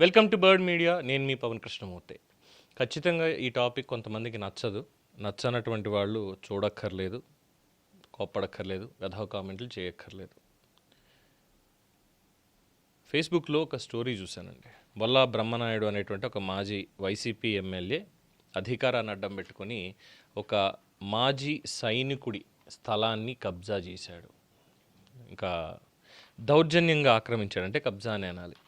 Welcome to bird media. నేను మీ పవన్ కృష్ణమూర్తి. ఖచ్చితంగా ఈ టాపిక్ కొంతమందికి నచ్చనటువంటి వాళ్ళు చూడక్కర్లేదు, కోప్పడక్కర్లేదు, వెధవ కామెంట్లు చేయక్కర్లేదు. ఫేస్బుక్లో ఒక స్టోరీ చూశానండి. బొల్లా బ్రహ్మనాయుడు అనేటువంటి ఒక మాజీ వైసీపీ ఎమ్మెల్యే అధికారాన్ని అడ్డం పెట్టుకొని ఒక మాజీ సైనికుడి స్థలాన్ని కబ్జా చేశాడు. ఇంకా దౌర్జన్యంగా ఆక్రమించాడు, అంటే కబ్జా అని అనాలి.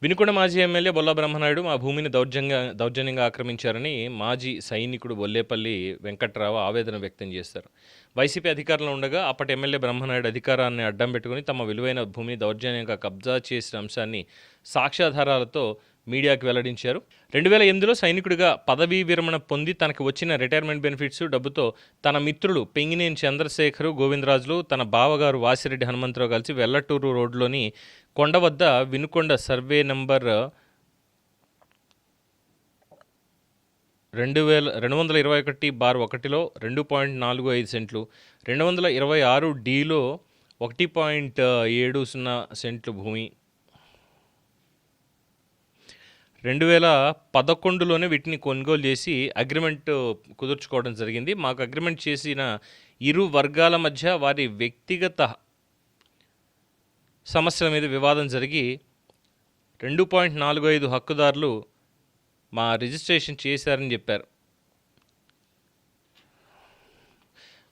వినుకొండ మాజీ ఎమ్మెల్యే బొల్లా బ్రహ్మనాయుడు మా భూమిని దౌర్జన్యంగా ఆక్రమించారని మాజీ సైనికుడు బొల్లేపల్లి వెంకట్రావు ఆవేదన వ్యక్తం చేశారు. వైసీపీ అధికారంలో ఉండగా అప్పటి ఎమ్మెల్యే బ్రహ్మనాయుడు అధికారాన్ని అడ్డం పెట్టుకుని తమ విలువైన భూమిని దౌర్జన్యంగా కబ్జా చేసిన అంశాన్ని సాక్ష్యాధారాలతో మీడియాకు వెల్లడించారు. 2008లో సైనికుడిగా పదవీ విరమణ పొంది తనకు వచ్చిన రిటైర్మెంట్ బెనిఫిట్స్ డబ్బుతో తన మిత్రులు పెంగినేని చంద్రశేఖరు, గోవిందరాజులు, తన బావగారు వాసిరెడ్డి హనుమంతరావు కలిసి వెల్లటూరు రోడ్లోని కొండ వద్ద వినుకొండ సర్వే నంబర్ 221/1లో 2.45 సెంట్లు, 226Dలో 1.70 సెంట్లు భూమి, 2011లోనే వీటిని కొనుగోలు చేసి అగ్రిమెంట్ కుదుర్చుకోవడం జరిగింది. మాకు అగ్రిమెంట్ చేసిన ఇరు వర్గాల మధ్య వారి వ్యక్తిగత సమస్యల మీద వివాదం జరిగి 2.45 హక్కుదారులు మా రిజిస్ట్రేషన్ చేశారని చెప్పారు.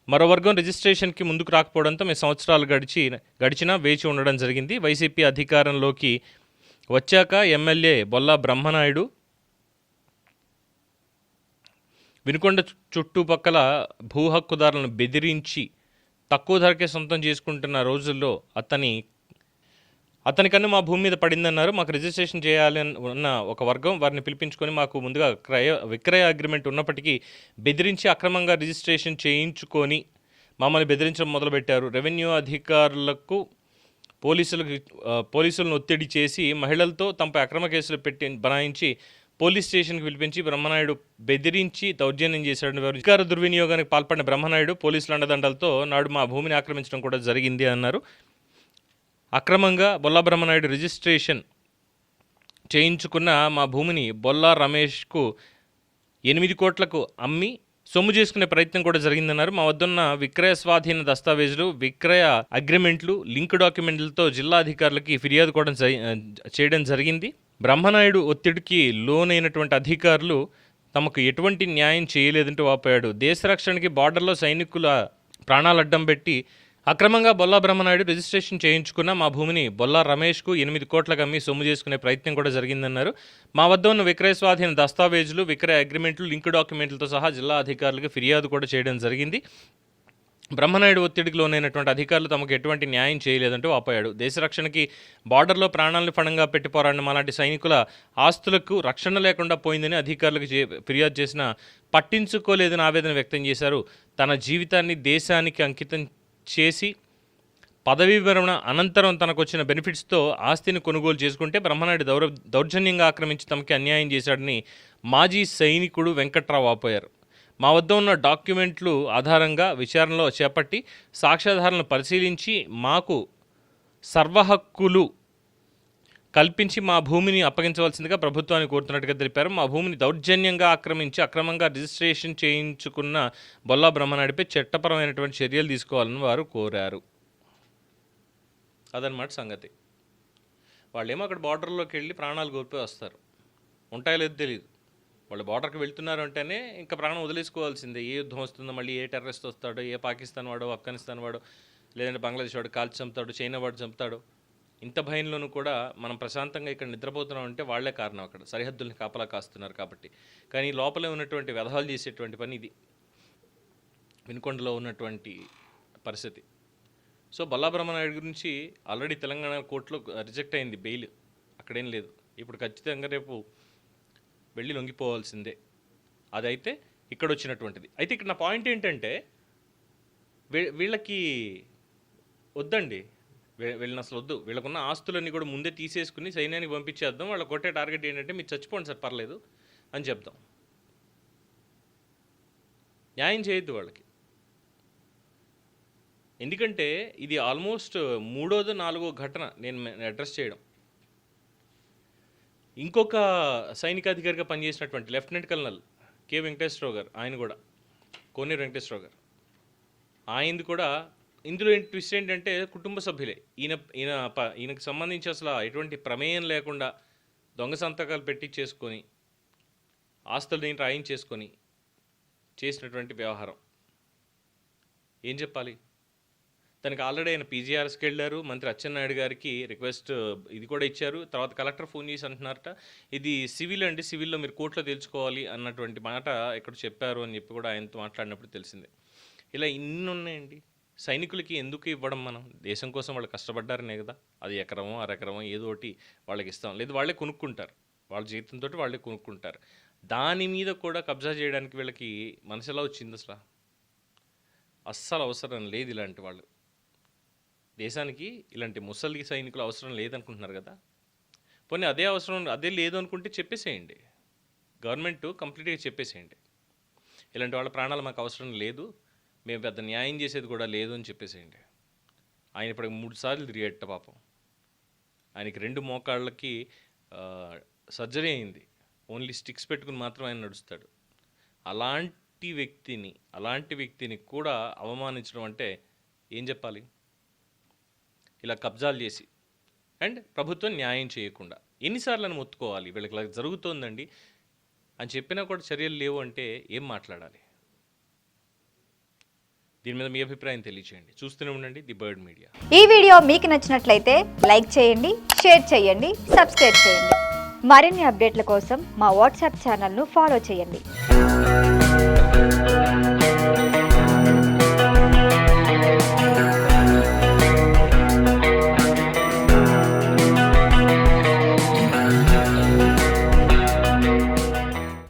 మరో వర్గం రిజిస్ట్రేషన్కి ముందుకు రాకపోవడంతో మేము సంవత్సరాలు గడిచినా వేచి ఉండడం జరిగింది. వైసీపీ అధికారంలోకి వచ్చాక ఎమ్మెల్యే బొల్లా బ్రహ్మనాయుడు వినుకొండ చుట్టుపక్కల భూ హక్కుదారులను బెదిరించి తక్కువ ధరకే సొంతం చేసుకుంటున్న రోజుల్లో అతనికన్నా మా భూమి మీద పడిందన్నారు. మాకు రిజిస్ట్రేషన్ చేయాలి ఉన్న ఒక వర్గం వారిని పిలిపించుకొని మాకు ముందుగా విక్రయ అగ్రిమెంట్ ఉన్నప్పటికీ బెదిరించి అక్రమంగా రిజిస్ట్రేషన్ చేయించుకొని మమ్మల్ని బెదిరించడం మొదలుపెట్టారు. రెవెన్యూ అధికారులకు పోలీసులను ఒత్తిడి చేసి మహిళలతో తమపై అక్రమ కేసులు బనాయించి పోలీస్ స్టేషన్కి పిలిపించి బ్రహ్మనాయుడు బెదిరించి దౌర్జన్యం చేశాడని వివరించారు. అధికార దుర్వినియోగానికి పాల్పడిన బ్రహ్మనాయుడు పోలీసుల అండదండలతో నాడు మా భూమిని ఆక్రమించడం కూడా జరిగింది అన్నారు. అక్రమంగా బొల్లా బ్రహ్మనాయుడు రిజిస్ట్రేషన్ చేయించుకున్న మా భూమిని బొల్లా రమేష్కు 8 కోట్లకు అమ్మి సొమ్ము చేసుకునే ప్రయత్నం కూడా జరిగిందన్నారు. మా వద్దన్న విక్రయ స్వాధీన దస్తావేజులు, విక్రయ అగ్రిమెంట్లు, లింక్ డాక్యుమెంట్లతో జిల్లా అధికారులకి ఫిర్యాదు కూడా చేయడం జరిగింది. బ్రహ్మనాయుడు ఒత్తిడికి లోనైనటువంటి అధికారులు తమకు ఎటువంటి న్యాయం చేయలేదంటూ వాపోయాడు. దేశ రక్షణకి బార్డర్లో సైనికుల ప్రాణాలు అడ్డం పెట్టి అక్రమంగా బొల్లా బ్రహ్మనాయుడు రిజిస్ట్రేషన్ చేయించుకున్న మా భూమిని బొల్లా రమేష్కు 8 కోట్లకు అమ్మి సొమ్ము చేసుకునే ప్రయత్నం కూడా జరిగిందన్నారు. మా వద్ద ఉన్న విక్రయ స్వాధీన దస్తావేజులు, విక్రయ అగ్రిమెంట్లు, లింక్ డాక్యుమెంట్లతో సహా జిల్లా అధికారులకు ఫిర్యాదు కూడా చేయడం జరిగింది. బ్రహ్మనాయుడు ఒత్తిడికి లోనైనటువంటి అధికారులు తమకు ఎటువంటి న్యాయం చేయలేదంటూ వాపోయాడు. దేశ రక్షణకి బార్డర్లో ప్రాణాలను పణంగా పెట్టి పోరాడిన మాలాంటి సైనికుల ఆస్తులకు రక్షణ లేకుండా పోయిందని అధికారులకు ఫిర్యాదు చేసినా పట్టించుకోలేదని ఆవేదన వ్యక్తం చేశారు. తన జీవితాన్ని దేశానికి అంకితం చేసి పదవీ విరమణ అనంతరం తనకు వచ్చిన బెనిఫిట్స్తో ఆస్తిని కొనుగోలు చేసుకుంటే బ్రహ్మనాయుడు దౌర్జన్యంగా ఆక్రమించి తమకి అన్యాయం చేశాడని మాజీ సైనికుడు వెంకట్రావు వాపోయారు. మా వద్ద ఉన్న డాక్యుమెంట్లు ఆధారంగా విచారణలో చేపట్టి సాక్ష్యాధారాలను పరిశీలించి మాకు సర్వహక్కులు కల్పించి మా భూమిని అప్పగించవలసిందిగా ప్రభుత్వాన్ని కోరుతున్నట్టుగా తెలిపారు. మా భూమిని దౌర్జన్యంగా ఆక్రమించి అక్రమంగా రిజిస్ట్రేషన్ చేయించుకున్న బొల్లా బ్రహ్మనాయుడిపై చట్టపరమైనటువంటి చర్యలు తీసుకోవాలని వారు కోరారు. అదనమాట సంగతి. వాళ్ళేమో అక్కడ బార్డర్లోకి వెళ్ళి ప్రాణాలు కోల్పోయి వస్తారు. ఉంటాయో లేదో తెలియదు. వాళ్ళు బార్డర్కి వెళ్తున్నారు అంటేనే ఇంకా ప్రాణం వదిలేసుకోవాల్సిందే. ఏ యుద్ధం వస్తుందో, మళ్ళీ ఏ టెర్రరిస్ట్ వస్తాడో, ఏ పాకిస్తాన్ వాడో, ఆఫ్ఘనిస్తాన్ వాడో, లేదంటే బంగ్లాదేశ్ వాడు కాల్చి చంపుతాడు, చైనా వాడు చంపుతాడు. ఇంత భయంలోనూ కూడా మనం ప్రశాంతంగా ఇక్కడ నిద్రపోతున్నాం అంటే వాళ్లే కారణం. అక్కడ సరిహద్దుల్ని కాపలా కాస్తున్నారు కాబట్టి. కానీ లోపలే ఉన్నటువంటి వ్యధవాలు చేసేటువంటి పని ఇది వినుకొండలో ఉన్నటువంటి పరిస్థితి. సో బొల్లా బ్రహ్మనాయుడు గురించి ఆల్రెడీ తెలంగాణ కోర్టులో రిజెక్ట్ అయింది బెయిల్. అక్కడేం లేదు. ఇప్పుడు ఖచ్చితంగా రేపు వెళ్ళి లొంగిపోవాల్సిందే. అదైతే ఇక్కడ వచ్చినటువంటిది. అయితే ఇక్కడ నా పాయింట్ ఏంటంటే వీళ్ళకి వద్దండి, వీళ్ళని అసలు వద్దు. వీళ్ళకున్న ఆస్తులన్నీ కూడా ముందే తీసేసుకుని సైన్యానికి పంపించేద్దాం. వాళ్ళ కొట్టే టార్గెట్ ఏంటంటే మీరు చచ్చిపోండి సార్ పర్లేదు అని చెప్దాం. న్యాయం చేయొద్దు వాళ్ళకి. ఎందుకంటే ఇది ఆల్మోస్ట్ 3వ 4వ ఘటన నేను అడ్రస్ చేయడం. ఇంకొక సైనికాధికారిగా పనిచేసినటువంటి లెఫ్టినెంట్ కల్నల్ కె వెంకటేశ్వరరావు గారు, ఆయన కూడా కోనేరు వెంకటేశ్వరరావు గారు, ఆయనది కూడా ఇందులో ట్విస్ట్ ఏంటంటే కుటుంబ సభ్యులే. ఈయనకు సంబంధించి అసలు ఎటువంటి ప్రమేయం లేకుండా దొంగ సంతకాలు పెట్టి చేసుకొని ఆస్తులు రాయించేసుకొని చేసినటువంటి వ్యవహారం. ఏం చెప్పాలి? తనకి ఆల్రెడీ ఆయన పీజీఆర్ఎస్కి వెళ్ళారు, మంత్రి అచ్చెన్నాయుడు గారికి రిక్వెస్ట్ ఇది కూడా ఇచ్చారు. తర్వాత కలెక్టర్ ఫోన్ చేసి అంటున్నారట ఇది సివిల్ అండి, సివిల్లో మీరు కోర్టులో తెలుసుకోవాలి అన్నటువంటి మాట ఎక్కడ చెప్పారు అని చెప్పి కూడా ఆయనతో మాట్లాడినప్పుడు తెలిసిందే. ఇలా ఇన్ని ఉన్నాయండి. సైనికులకి ఎందుకు ఇవ్వడం? మనం దేశం కోసం వాళ్ళు కష్టపడ్డారనే కదా. అది ఎకరమో అరెకరమో ఏదో ఒకటి వాళ్ళకి ఇస్తాం, లేదు వాళ్ళే కొనుక్కుంటారు, వాళ్ళ జీతంతో వాళ్ళే కొనుక్కుంటారు. దాని మీద కూడా కబ్జా చేయడానికి వీళ్ళకి మనసు ఎలా వచ్చింది? అస్సలు అవసరం లేదు ఇలాంటి వాళ్ళు. దేశానికి ఇలాంటి ముసలి సైనికులు అవసరం లేదనుకుంటున్నారు కదా. పోనీ అదే అవసరం అదే లేదు అనుకుంటే చెప్పేసేయండి, గవర్నమెంట్ కంప్లీట్గా చెప్పేసేయండి, ఇలాంటి వాళ్ళ ప్రాణాలు మాకు అవసరం లేదు, మేము పెద్ద న్యాయం చేసేది కూడా లేదు అని చెప్పేసేయండి. ఆయన ఇప్పుడు 3 సార్లు తిరిగేట పాపం. ఆయనకి 2 మోకాళ్ళకి సర్జరీ అయింది, ఓన్లీ స్టిక్స్ పెట్టుకుని మాత్రం ఆయన నడుస్తాడు. అలాంటి వ్యక్తిని కూడా అవమానించడం అంటే ఏం చెప్పాలి? ఇలా కబ్జాలు చేసి అండ్ ప్రభుత్వం న్యాయం చేయకుండా ఎన్నిసార్లు అని మొత్తుకోవాలి? వీళ్ళకి ఇలా జరుగుతోందండి అని చెప్పినా కూడా చర్యలు లేవు అంటే ఏం మాట్లాడాలి? దీని మీద మీ అభిప్రాయం తెలియచేయండి. చూస్తూనే ఉండండి ది బర్డ్ మీడియా. ఈ వీడియో మీకు నచ్చినట్లయితే లైక్ చేయండి, షేర్ చేయండి, సబ్స్క్రైబ్ చేయండి. మరిన్ని అప్డేట్ల కోసం మా వాట్సాప్ ఛానల్ను ఫాలో చేయండి.